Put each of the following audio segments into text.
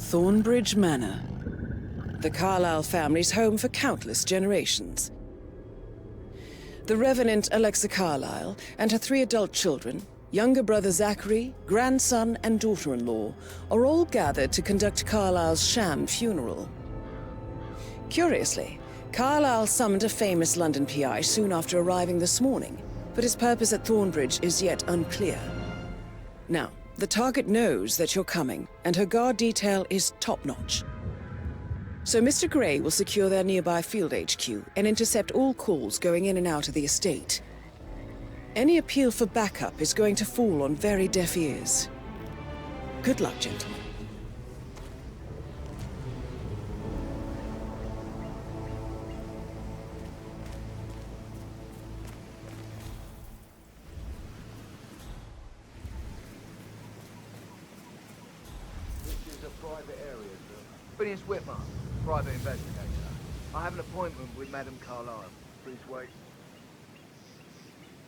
Thornbridge Manor. The Carlyle family's home for countless generations. The Revenant Alexa Carlyle and her 3 adult children, younger brother Zachary, grandson and daughter-in-law, are all gathered to conduct Carlyle's sham funeral. Curiously, Carlyle summoned a famous London PI soon after arriving this morning, but his purpose at Thornbridge is yet unclear. Now, the target knows that you're coming, and her guard detail is top-notch. So Mr. Gray will secure their nearby field HQ and intercept all calls going in and out of the estate. Any appeal for backup is going to fall on very deaf ears. Good luck, gentlemen. This is a private area, sir. Phineas Whitmer, private investigator. I have an appointment with Madame Carlyle. Please wait.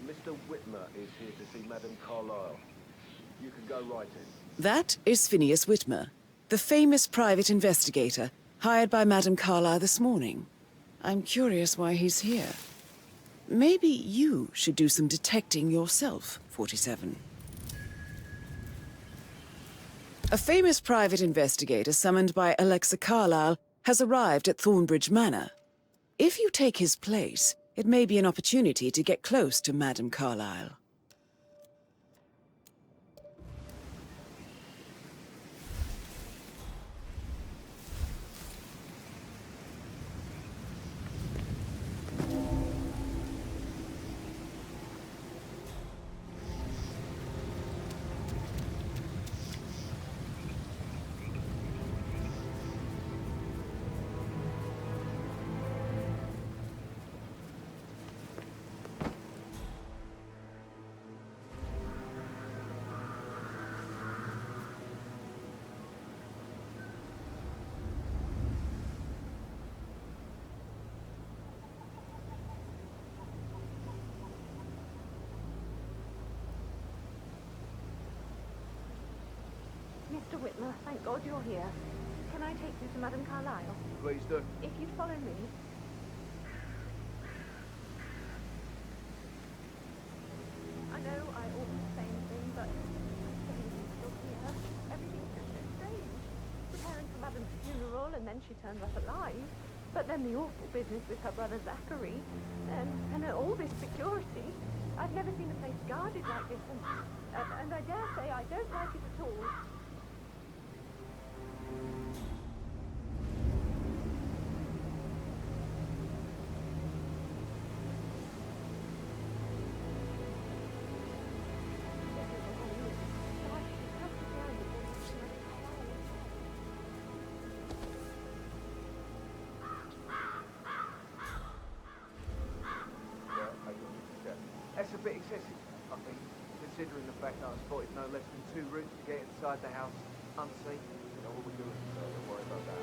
Mr. Whitmer is here to see Madame Carlyle. You can go right in. That is Phineas Whitmer, the famous private investigator hired by Madame Carlyle this morning. I'm curious why he's here. Maybe you should do some detecting yourself, 47. A famous private investigator summoned by Alexa Carlyle has arrived at Thornbridge Manor. If you take his place, it may be an opportunity to get close to Madame Carlyle. Mr. Whitmer, thank God you're here. Can I take you to Madame Carlyle? Please do. If you'd follow me. I know I oughtn't say anything, but everything's still here. Everything's just so strange. Preparing for Madame's funeral, and then she turned up alive. But then the awful business with her brother Zachary, and all this security. I've never seen a place guarded like this, and I dare say I don't like it at all. That's a bit excessive, I think, considering the fact that I spotted no less than 2 routes to get inside the house unseen. You know what we're doing, so don't worry about that.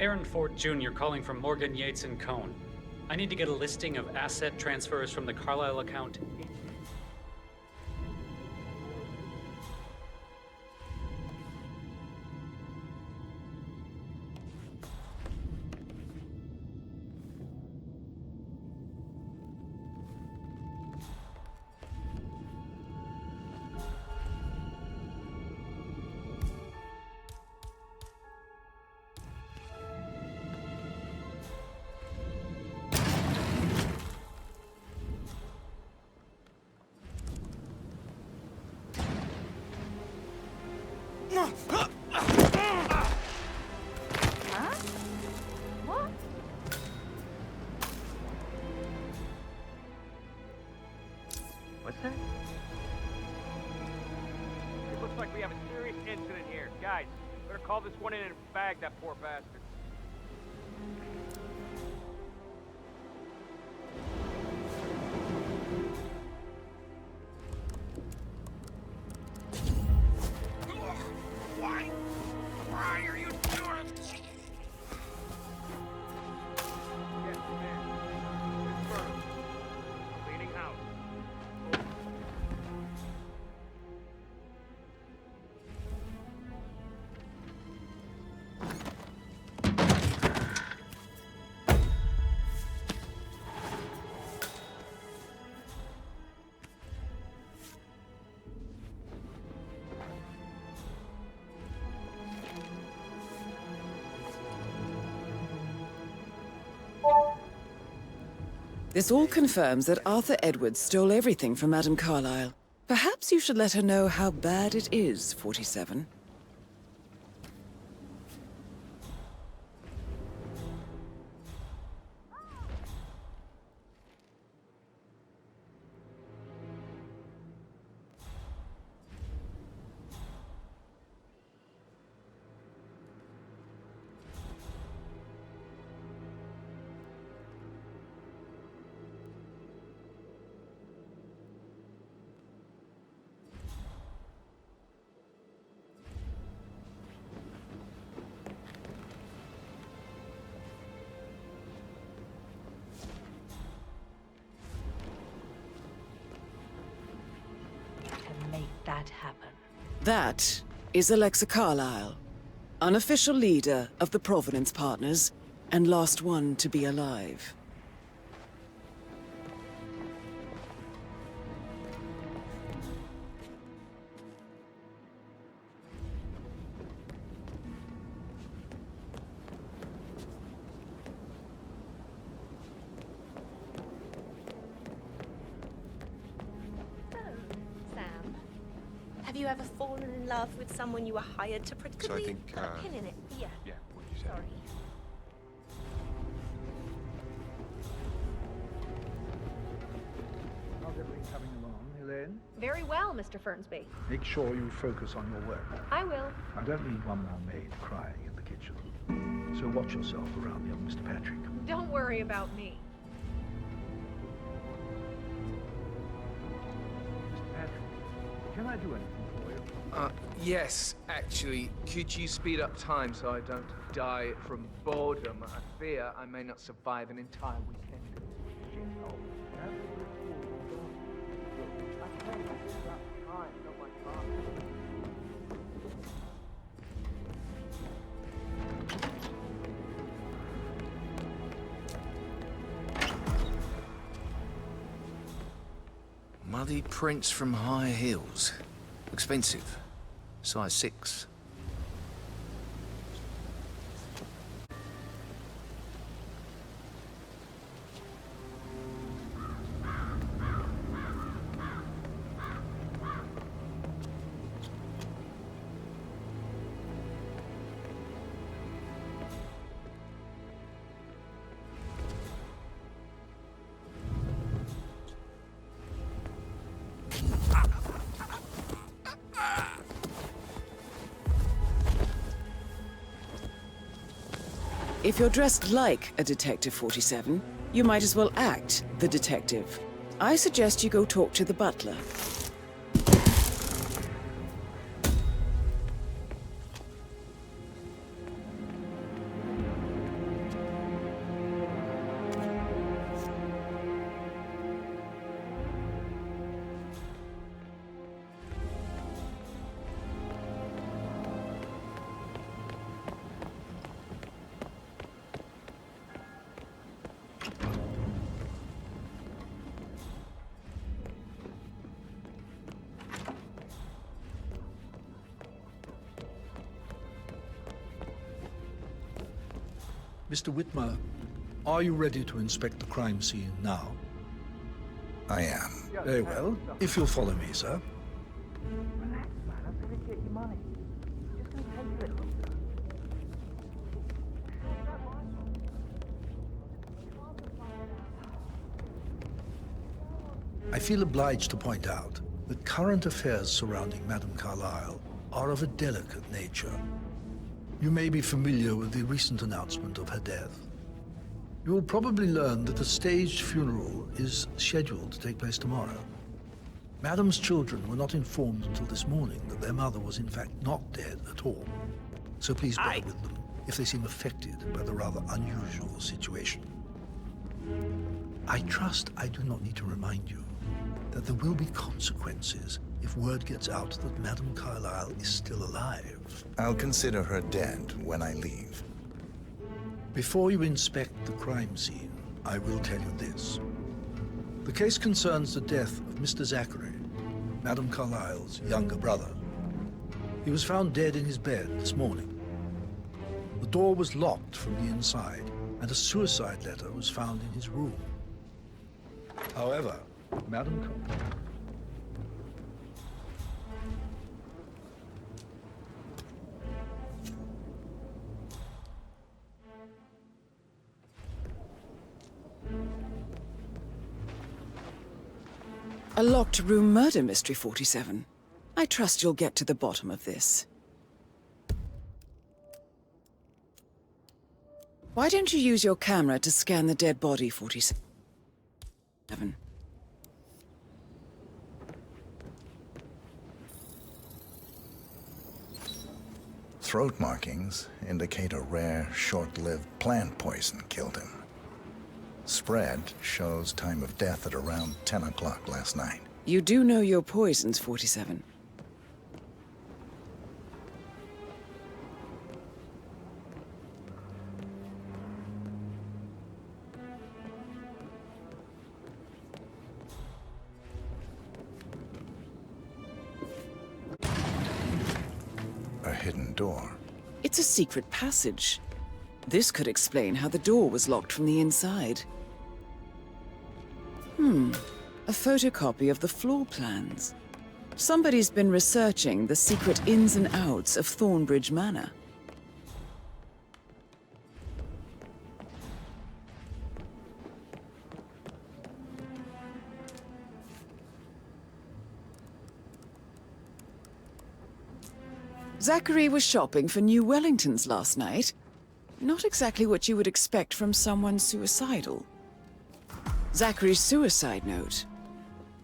Aaron Ford Jr. calling from Morgan, Yates & Cohn. I need to get a listing of asset transfers from the Carlisle account. Huh? What? What's that? It looks like we have a serious incident here. Guys, better call this one in and bag that poor bastard. Why are you doing this? Yes, man. Confirmed. Cleaning house. Over. This all confirms that Arthur Edwards stole everything from Madame Carlisle. Perhaps you should let her know how bad it is, 47. Make that happen. That is Alexa Carlisle, unofficial leader of the Providence Partners, and last one to be alive. Sam, have you ever fallen in love with someone you were hired to protect? So I think, Put a pin in it. Yeah. Yeah, what you said. Sorry. How's everything coming along, Elaine? Very well, Mr. Fernsby. Make sure you focus on your work. I will. I don't need one more maid crying in the kitchen. So watch yourself around young Mr. Patrick. Don't worry about me. Mr. Patrick, can I do anything for you? Yes, actually. Could you speed up time so I don't die from boredom? I fear I may not survive an entire weekend. Oh, have you I can't speed up time, not my car. Muddy prints from high heels. Expensive. Size 6. If you're dressed like a Detective 47, you might as well act the detective. I suggest you go talk to the butler. Mr. Whitmer, are you ready to inspect the crime scene now? I am. Very well. If you'll follow me, sir. Relax, man. I'm gonna get your money. It's just gonna take a little longer. I feel obliged to point out that current affairs surrounding Madame Carlyle are of a delicate nature. You may be familiar with the recent announcement of her death. You will probably learn that a staged funeral is scheduled to take place tomorrow. Madame's children were not informed until this morning that their mother was in fact not dead at all. So please bear with them if they seem affected by the rather unusual situation. I trust I do not need to remind you that there will be consequences if word gets out that Madame Carlyle is still alive. I'll consider her dead when I leave. Before you inspect the crime scene, I will tell you this. The case concerns the death of Mr. Zachary, Madame Carlyle's younger brother. He was found dead in his bed this morning. The door was locked from the inside, and a suicide letter was found in his room. However, Madame Carlyle... A locked room murder mystery, 47. I trust you'll get to the bottom of this. Why don't you use your camera to scan the dead body, 47? Throat markings indicate a rare, short-lived plant poison killed him. Spread shows time of death at around 10 o'clock last night. You do know your poisons, 47. A hidden door. It's a secret passage. This could explain how the door was locked from the inside. A photocopy of the floor plans. Somebody's been researching the secret ins and outs of Thornbridge Manor. Zachary was shopping for new Wellingtons last night. Not exactly what you would expect from someone suicidal. Zachary's suicide note.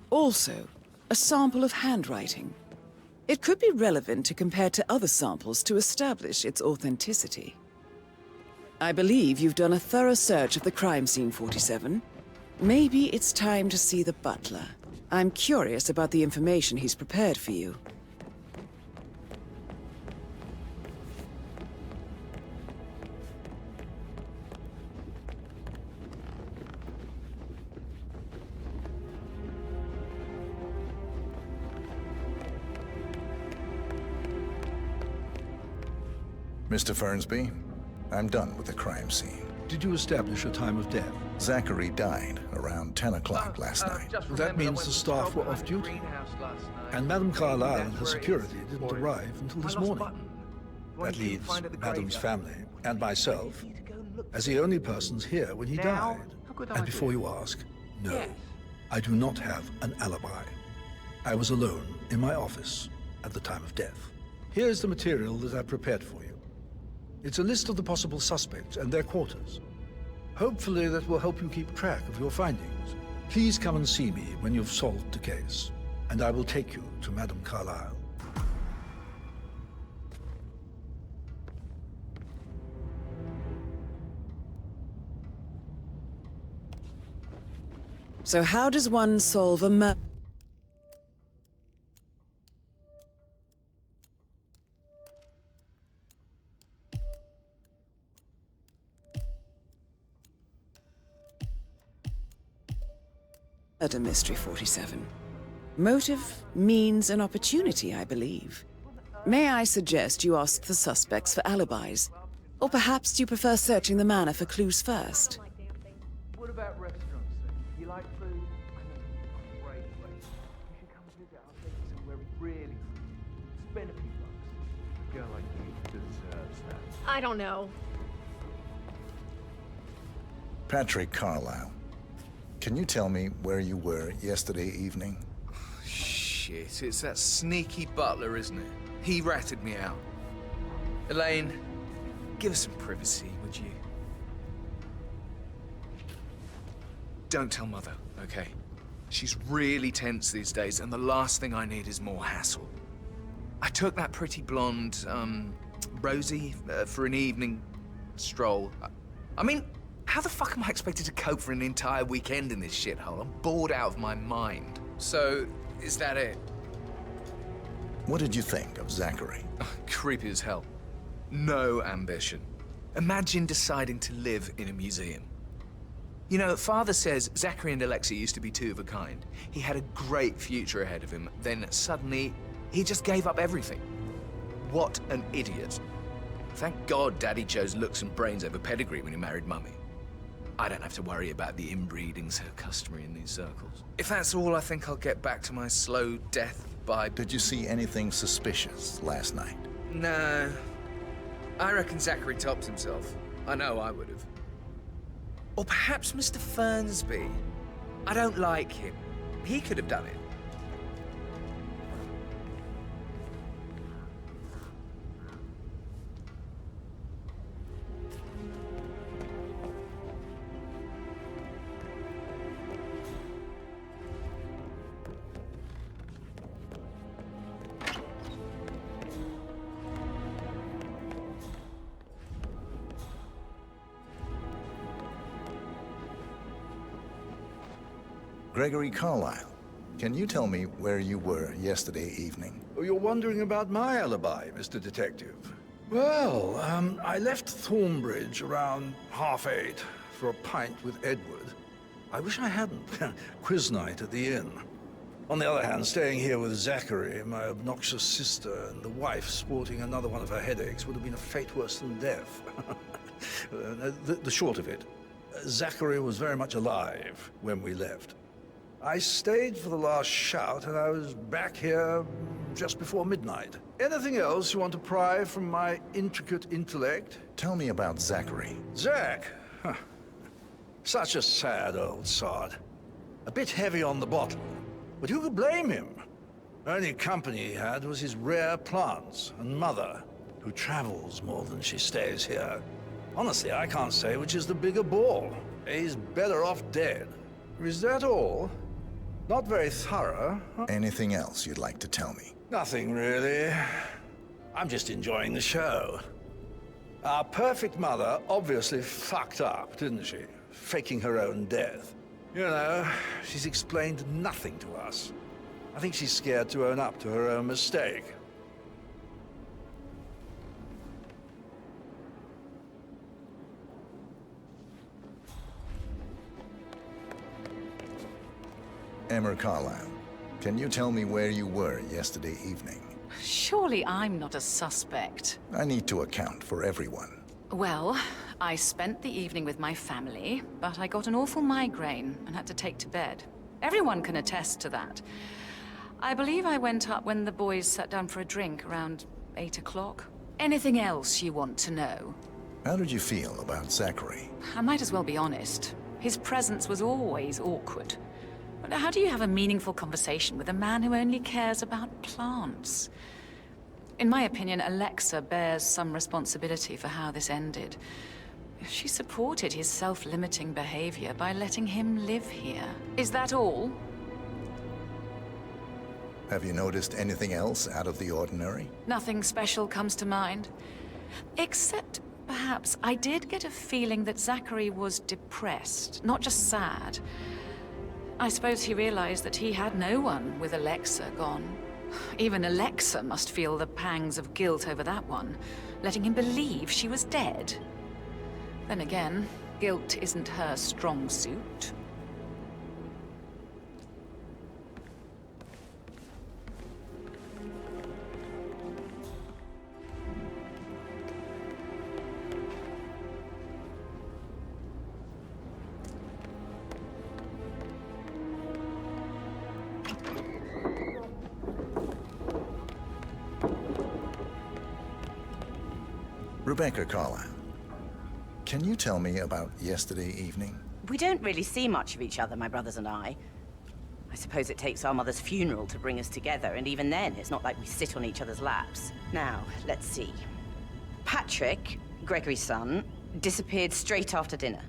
Also, a sample of handwriting. It could be relevant to compare to other samples to establish its authenticity. I believe you've done a thorough search of the crime scene, 47. Maybe it's time to see the butler. I'm curious about the information he's prepared for you. Mr. Fernsby, I'm done with the crime scene. Did you establish a time of death? Zachary died around 10 o'clock last night. That means the staff were off duty. And Madame Carlyle and her security didn't arrive until this morning. That leaves Madame's family and myself as the only persons here when he died. And before you ask, no, I do not have an alibi. I was alone in my office at the time of death. Here's the material that I prepared for you. It's a list of the possible suspects and their quarters. Hopefully that will help you keep track of your findings. Please come and see me when you've solved the case, and I will take you to Madame Carlyle. So how does one solve a murder mystery, 47? Motive, means, and opportunity, I believe. May I suggest you ask the suspects for alibis? Or perhaps do you prefer searching the manor for clues first? Like damn thing. What about restaurants then? You like food? I know, great place. You should come visit. I'll take you somewhere really good. Spend a few bucks. A girl like you deserves that. I don't know. Patrick Carlisle, can you tell me where you were yesterday evening? Shit, it's that sneaky butler, isn't it? He ratted me out. Elaine, give us some privacy, would you? Don't tell Mother, okay? She's really tense these days, and the last thing I need is more hassle. I took that pretty blonde, Rosie, for an evening stroll. I mean, how the fuck am I expected to cope for an entire weekend in this shithole? I'm bored out of my mind. So, is that it? What did you think of Zachary? Creepy as hell. No ambition. Imagine deciding to live in a museum. You know, Father says Zachary and Alexa used to be two of a kind. He had a great future ahead of him, then suddenly, he just gave up everything. What an idiot. Thank God Daddy chose looks and brains over pedigree when he married Mummy. I don't have to worry about the inbreeding so customary in these circles. If that's all, I think I'll get back to my slow death by... Did you see anything suspicious last night? No. I reckon Zachary tops himself. I know I would have. Or perhaps Mr. Fernsby. I don't like him. He could have done it. Gregory Carlisle, can you tell me where you were yesterday evening? Oh, you're wondering about my alibi, Mr. Detective. Well, I left Thornbridge around 8:30 for a pint with Edward. I wish I hadn't. Quiz night at the inn. On the other hand, staying here with Zachary, my obnoxious sister, and the wife sporting another one of her headaches would have been a fate worse than death. The short of it, Zachary was very much alive when we left. I stayed for the last shout, and I was back here just before midnight. Anything else you want to pry from my intricate intellect? Tell me about Zachary. Zach? Huh. Such a sad old sod. A bit heavy on the bottle, but who could blame him? Only company he had was his rare plants and mother, who travels more than she stays here. Honestly, I can't say which is the bigger ball. He's better off dead. Is that all? Not very thorough. Huh? Anything else you'd like to tell me? Nothing, really. I'm just enjoying the show. Our perfect mother obviously fucked up, didn't she? Faking her own death. You know, she's explained nothing to us. I think she's scared to own up to her own mistake. Emma Carlisle, can you tell me where you were yesterday evening? Surely I'm not a suspect. I need to account for everyone. Well, I spent the evening with my family, but I got an awful migraine and had to take to bed. Everyone can attest to that. I believe I went up when the boys sat down for a drink around 8 o'clock. Anything else you want to know? How did you feel about Zachary? I might as well be honest. His presence was always awkward. But how do you have a meaningful conversation with a man who only cares about plants? In my opinion, Alexa bears some responsibility for how this ended. She supported his self-limiting behavior by letting him live here. Is that all? Have you noticed anything else out of the ordinary? Nothing special comes to mind. Except, perhaps, I did get a feeling that Zachary was depressed, not just sad. I suppose he realized that he had no one with Alexa gone. Even Alexa must feel the pangs of guilt over that one, letting him believe she was dead. Then again, guilt isn't her strong suit. Rebecca Carlyle, can you tell me about yesterday evening? We don't really see much of each other, my brothers and I. I suppose it takes our mother's funeral to bring us together, and even then, it's not like we sit on each other's laps. Now, let's see. Patrick, Gregory's son, disappeared straight after dinner.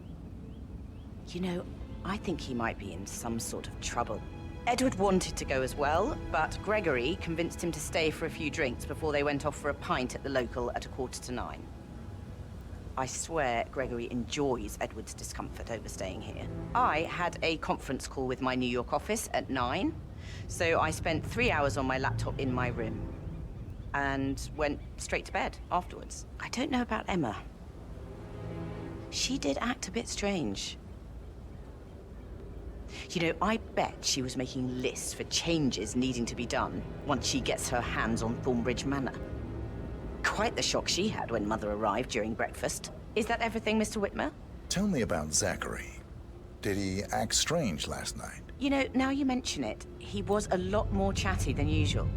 You know, I think he might be in some sort of trouble. Edward wanted to go as well, but Gregory convinced him to stay for a few drinks before they went off for a pint at the local at 9:15. I swear Gregory enjoys Edward's discomfort over staying here. I had a conference call with my New York office at 9, so I spent 3 hours on my laptop in my room and went straight to bed afterwards. I don't know about Emma. She did act a bit strange. You know, I bet she was making lists for changes needing to be done once she gets her hands on Thornbridge Manor. Quite the shock she had when Mother arrived during breakfast. Is that everything, Mr. Whitmer? Tell me about Zachary. Did he act strange last night? You know, now you mention it, he was a lot more chatty than usual.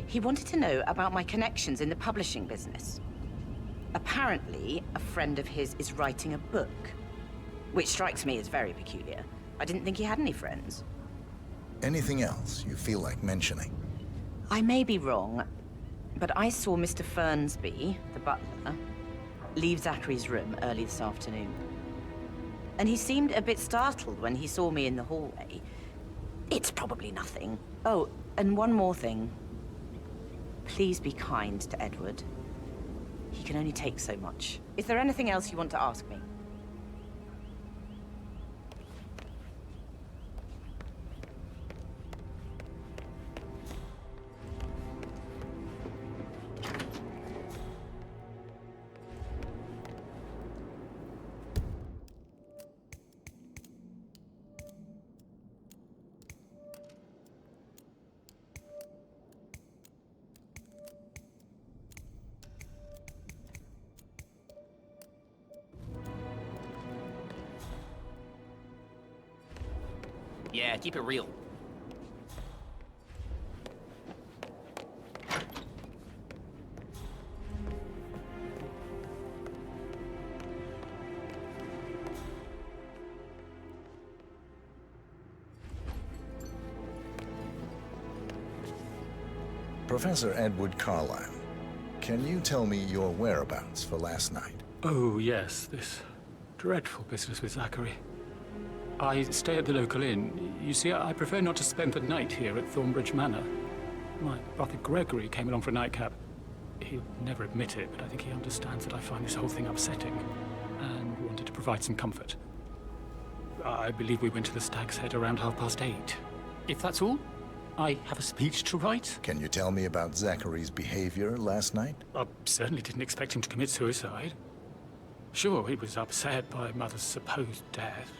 He wanted to know about my connections in the publishing business. Apparently, a friend of his is writing a book, which strikes me as very peculiar. I didn't think he had any friends. Anything else you feel like mentioning? I may be wrong, but I saw Mr. Fernsby, the butler, leave Zachary's room early this afternoon. And he seemed a bit startled when he saw me in the hallway. It's probably nothing. Oh, and one more thing. Please be kind to Edward. He can only take so much. Is there anything else you want to ask me? Yeah, keep it real. Professor Edward Carlyle, can you tell me your whereabouts for last night? Oh, yes, this dreadful business with Zachary. I stay at the local inn. You see, I prefer not to spend the night here at Thornbridge Manor. My brother Gregory came along for a nightcap. He'll never admit it, but I think he understands that I find this whole thing upsetting and wanted to provide some comfort. I believe we went to the Stag's Head around 8:30. If that's all, I have a speech to write. Can you tell me about Zachary's behavior last night? I certainly didn't expect him to commit suicide. Sure, he was upset by Mother's supposed death.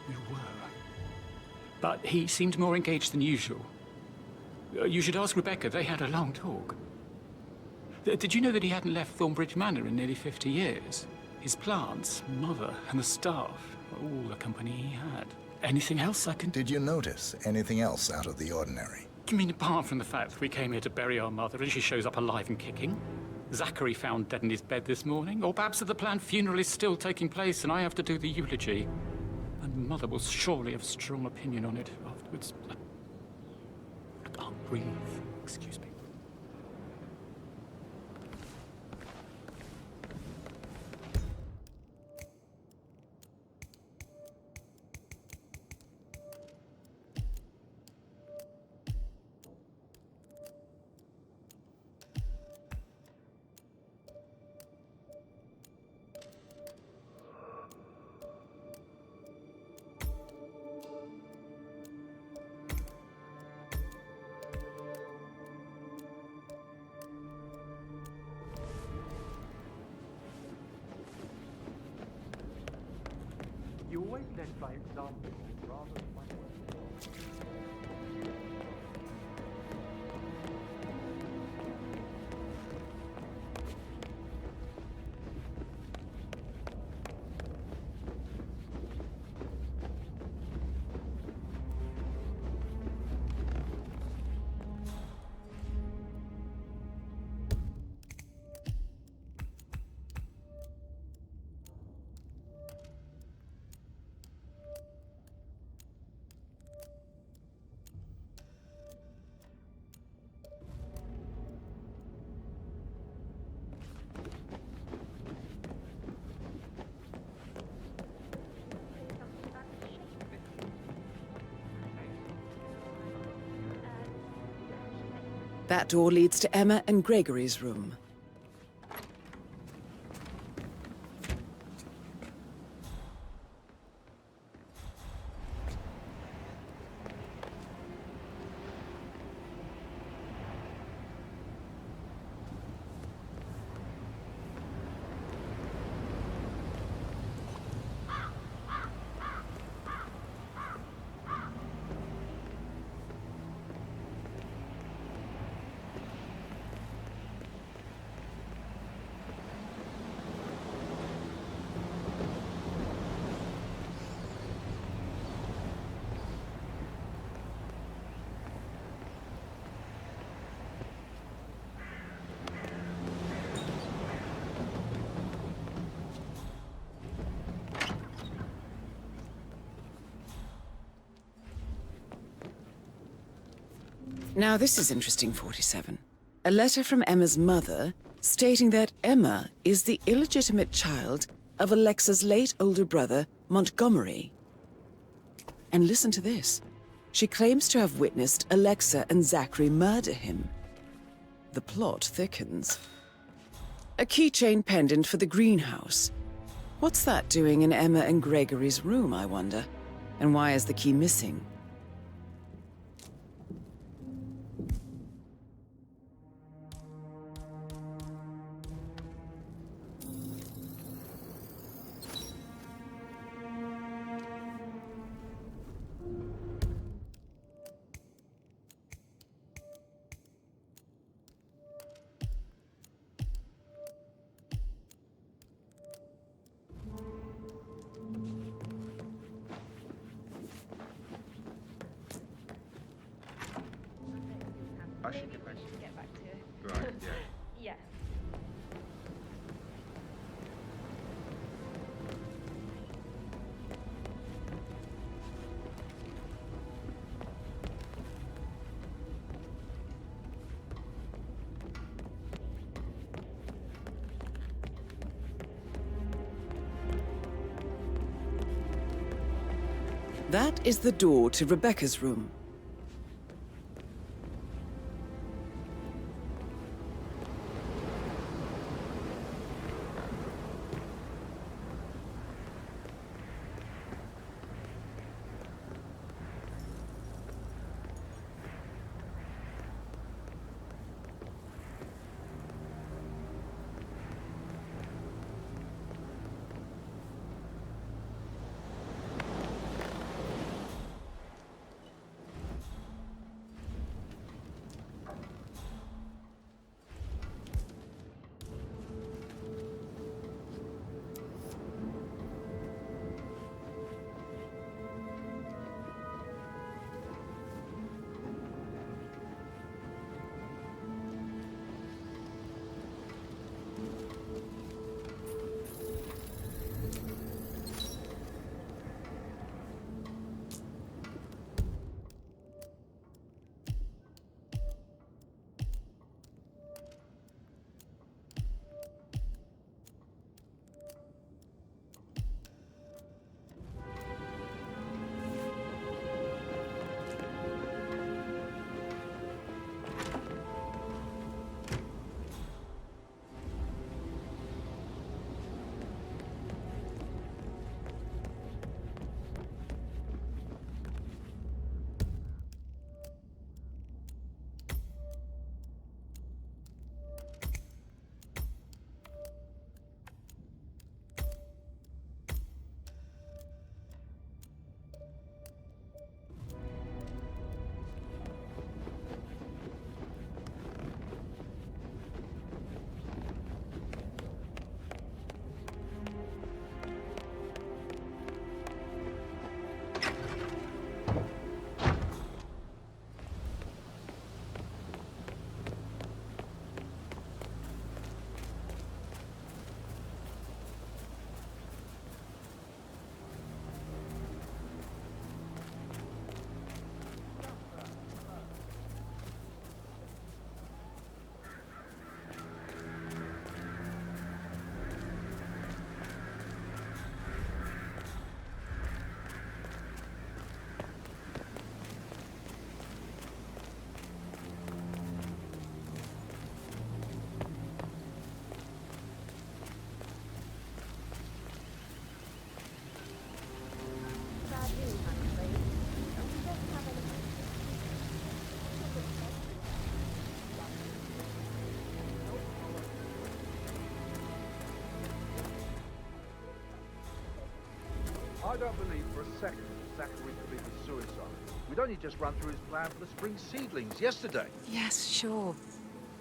We were. But he seemed more engaged than usual. You should ask Rebecca. They had a long talk. Did you know that he hadn't left Thornbridge Manor in nearly 50 years? His plants, Mother, and the staff, all the company he had. Anything else I can... Did you notice anything else out of the ordinary? You mean apart from the fact that we came here to bury our mother and she shows up alive and kicking? Zachary found dead in his bed this morning? Or perhaps that the planned funeral is still taking place and I have to do the eulogy? And Mother will surely have a strong opinion on it afterwards. I can't breathe. Excuse me. You always led by example rather than by words. That door leads to Emma and Gregory's room. Now this is interesting, 47. A letter from Emma's mother stating that Emma is the illegitimate child of Alexa's late older brother, Montgomery. And listen to this. She claims to have witnessed Alexa and Zachary murder him. The plot thickens. A keychain pendant for the greenhouse. What's that doing in Emma and Gregory's room, I wonder? And why is the key missing? I should get back to you. Get back to you. Right, yeah. Yeah. That is the door to Rebecca's room. don't believe for a second that Zachary committed suicide. We'd only just run through his plan for the spring seedlings yesterday. Yes, sure.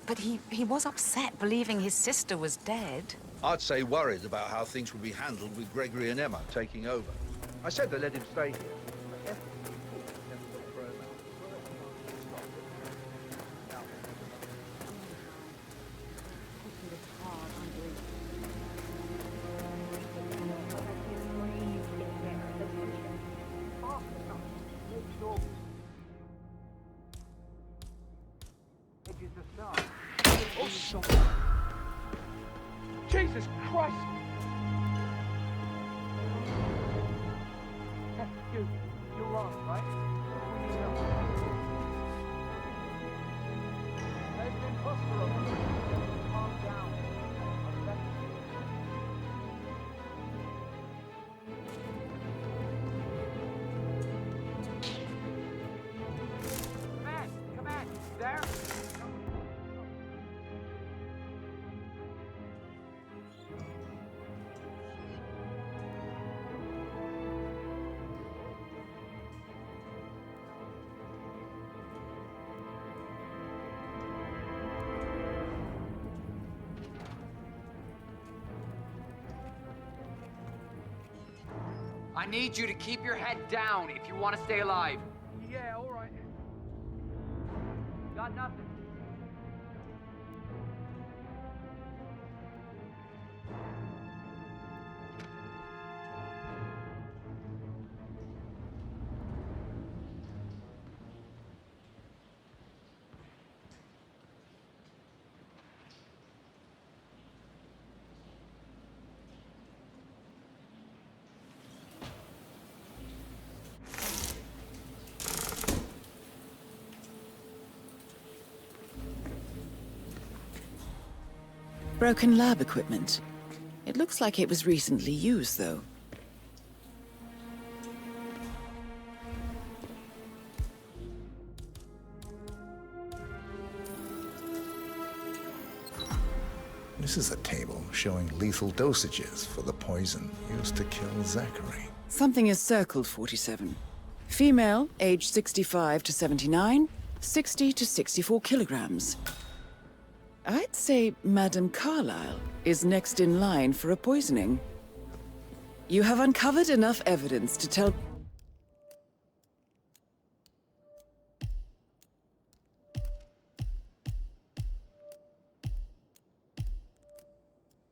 But he was upset believing his sister was dead. I'd say worried about how things would be handled with Gregory and Emma taking over. I said to let him stay here. Jesus Christ! You're wrong, right? We need help. They've been hostile. Calm down. Come on, there? I need you to keep your head down if you want to stay alive. Yeah, all right. Got nothing. Broken lab equipment. It looks like it was recently used, though. This is a table showing lethal dosages for the poison used to kill Zachary. Something is circled, 47. Female, age 65 to 79, 60 to 64 kilograms. I'd say Madame Carlyle is next in line for a poisoning. You have uncovered enough evidence to tell...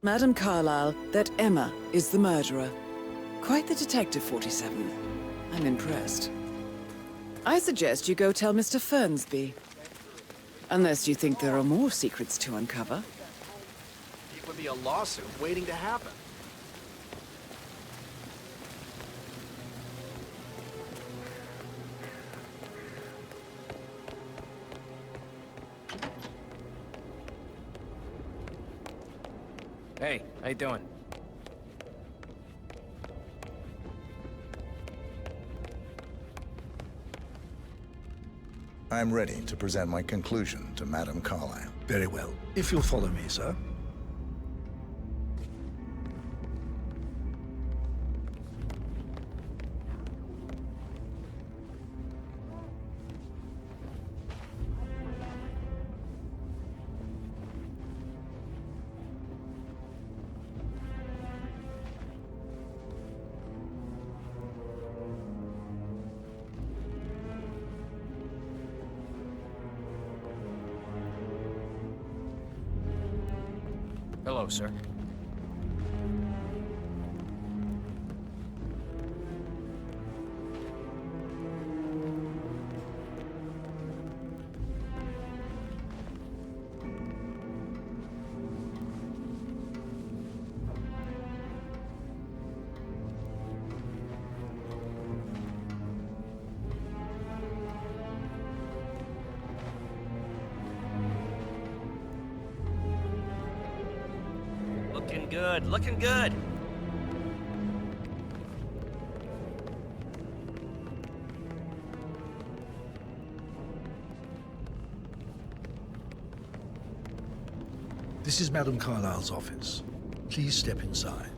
Madame Carlyle that Emma is the murderer. Quite the detective, 47. I'm impressed. I suggest you go tell Mr. Fernsby. Unless you think there are more secrets to uncover. It would be a lawsuit waiting to happen. Hey, how you doing? I'm ready to present my conclusion to Madame Carlyle. Very well. If you'll follow me, sir. Hello, sir. Looking good, looking good. This is Madame Carlyle's office. Please step inside.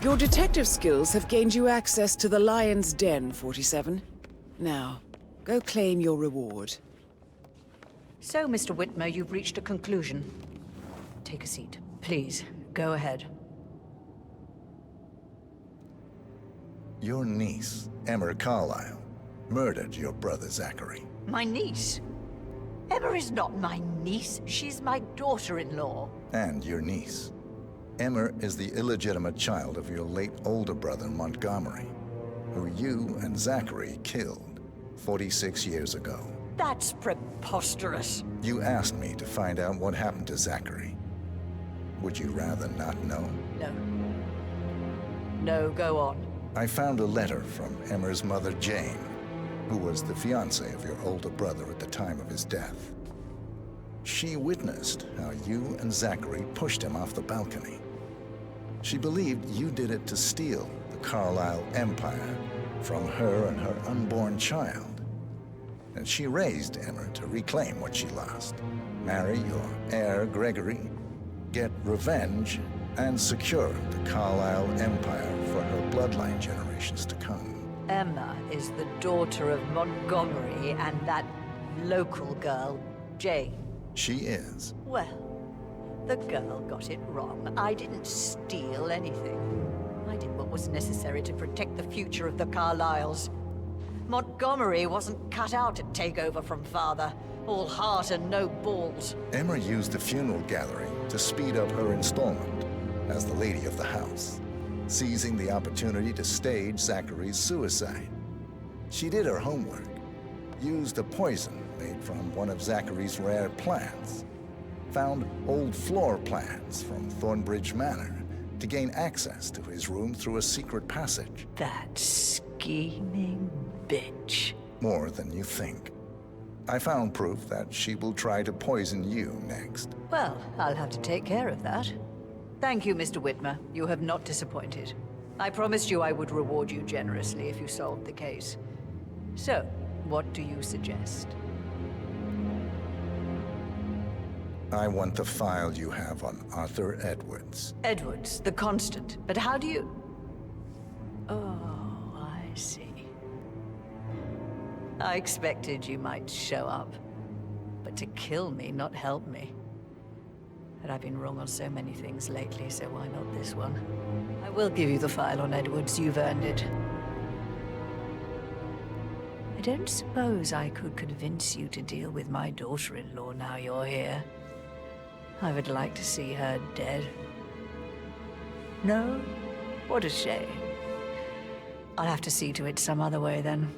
Your detective skills have gained you access to the Lion's Den, 47. Now, go claim your reward. So, Mr. Whitmer, you've reached a conclusion. Take a seat. Please, go ahead. Your niece, Emma Carlyle, murdered your brother Zachary. My niece? Emma is not my niece. She's my daughter-in-law. And your niece. Emma is the illegitimate child of your late older brother Montgomery, who you and Zachary killed 46 years ago. That's preposterous. You asked me to find out what happened to Zachary. Would you rather not know? No. No, go on. I found a letter from Emma's mother, Jane, who was the fiancée of your older brother at the time of his death. She witnessed how you and Zachary pushed him off the balcony. She believed you did it to steal the Carlyle empire from her and her unborn child. And she raised Emma to reclaim what she lost. Marry your heir, Gregory, get revenge, and secure the Carlyle empire for her bloodline generations to come. Emma is the daughter of Montgomery and that local girl, Jane. She is. Well, the girl got it wrong. I didn't steal anything. I did what was necessary to protect the future of the Carlyles. Montgomery wasn't cut out to take over from father. All heart and no balls. Emma used the funeral gathering to speed up her installment as the lady of the house, seizing the opportunity to stage Zachary's suicide. She did her homework, used a poison made from one of Zachary's rare plants, found old floor plans from Thornbridge Manor to gain access to his room through a secret passage. That scheming bitch. More than you think. I found proof that she will try to poison you next. Well, I'll have to take care of that. Thank you, Mr. Whitmer. You have not disappointed. I promised you I would reward you generously if you solved the case. So, what do you suggest? I want the file you have on Arthur Edwards. Edwards, the Constant. But how do you... Oh, I see. I expected you might show up. But to kill me, not help me. But I've been wrong on so many things lately, so why not this one? I will give you the file on Edwards. You've earned it. I don't suppose I could convince you to deal with my daughter-in-law now you're here. I would like to see her dead. No? What a shame. I'll have to see to it some other way then.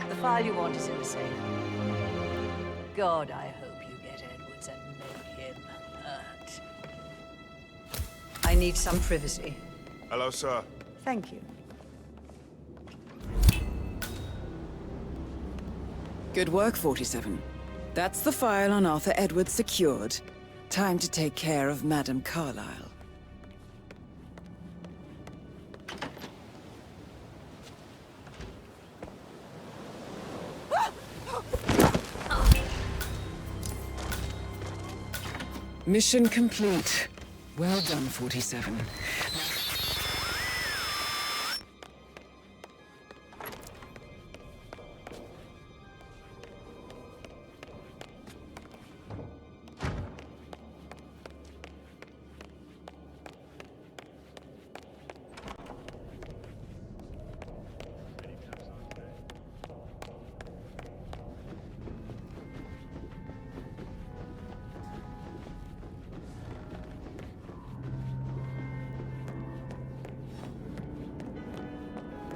The file you want is in the safe. God, I hope you get Edwards and make him hurt. I need some privacy. Hello, sir. Thank you. Good work, 47. That's the file on Arthur Edwards secured. Time to take care of Madame Carlyle. Mission complete. Well done, 47.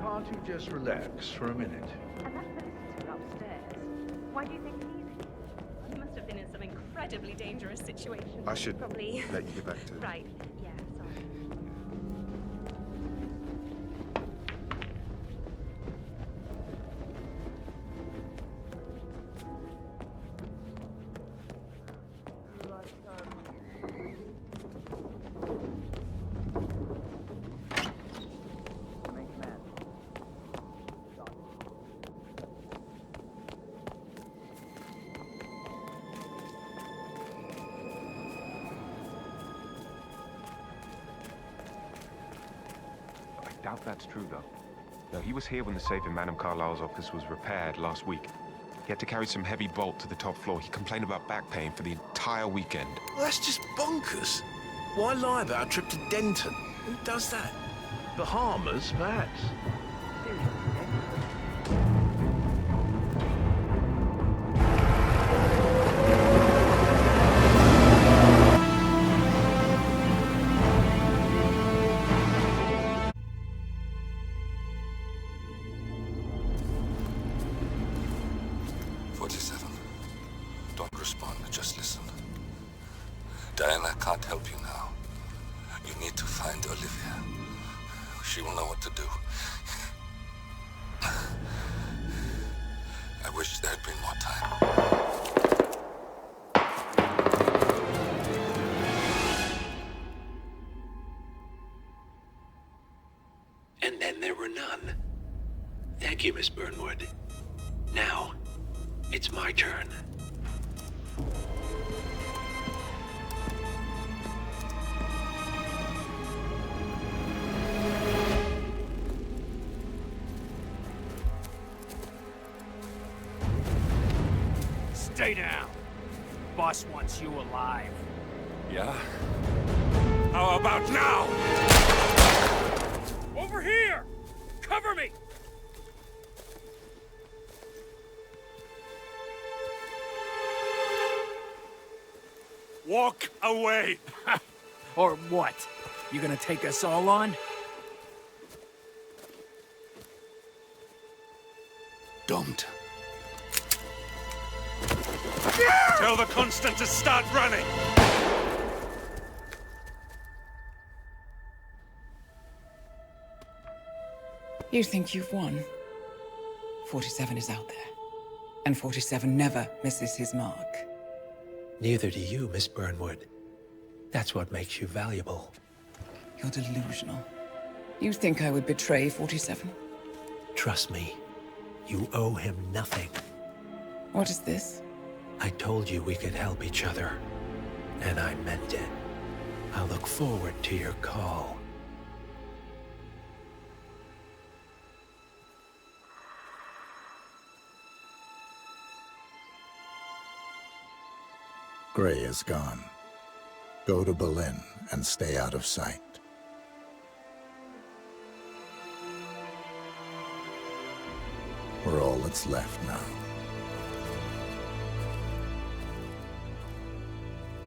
Can't you just relax for a minute? And that solicitor upstairs. Why do you think he's here? He must have been in some incredibly dangerous situation. I should Probably. let you get back to... Right. Yeah, sorry. doubt that's true, though. No, he was here when the safe in Madame Carlyle's office was repaired last week. He had to carry some heavy bolt to the top floor. He complained about back pain for the entire weekend. Well, that's just bonkers. Why lie about a trip to Denton? Who does that? Bahamas, perhaps? Don't respond, just listen. Diana can't help you now. You need to find Olivia. She will know what to do. I wish there had been more time. And then there were none. Thank you, Miss Burnwood. Now, it's my turn. Stay down. Boss wants you alive. Yeah? How about now? Over here! Cover me! Walk away! Or what? You gonna take us all on? Don't. Tell the Constant to start running! You think you've won? 47 is out there. And 47 never misses his mark. Neither do you, Miss Burnwood. That's what makes you valuable. You're delusional. You think I would betray 47? Trust me, you owe him nothing. What is this? I told you we could help each other, and I meant it. I'll look forward to your call. Gray is gone. Go to Berlin and stay out of sight. We're all that's left now.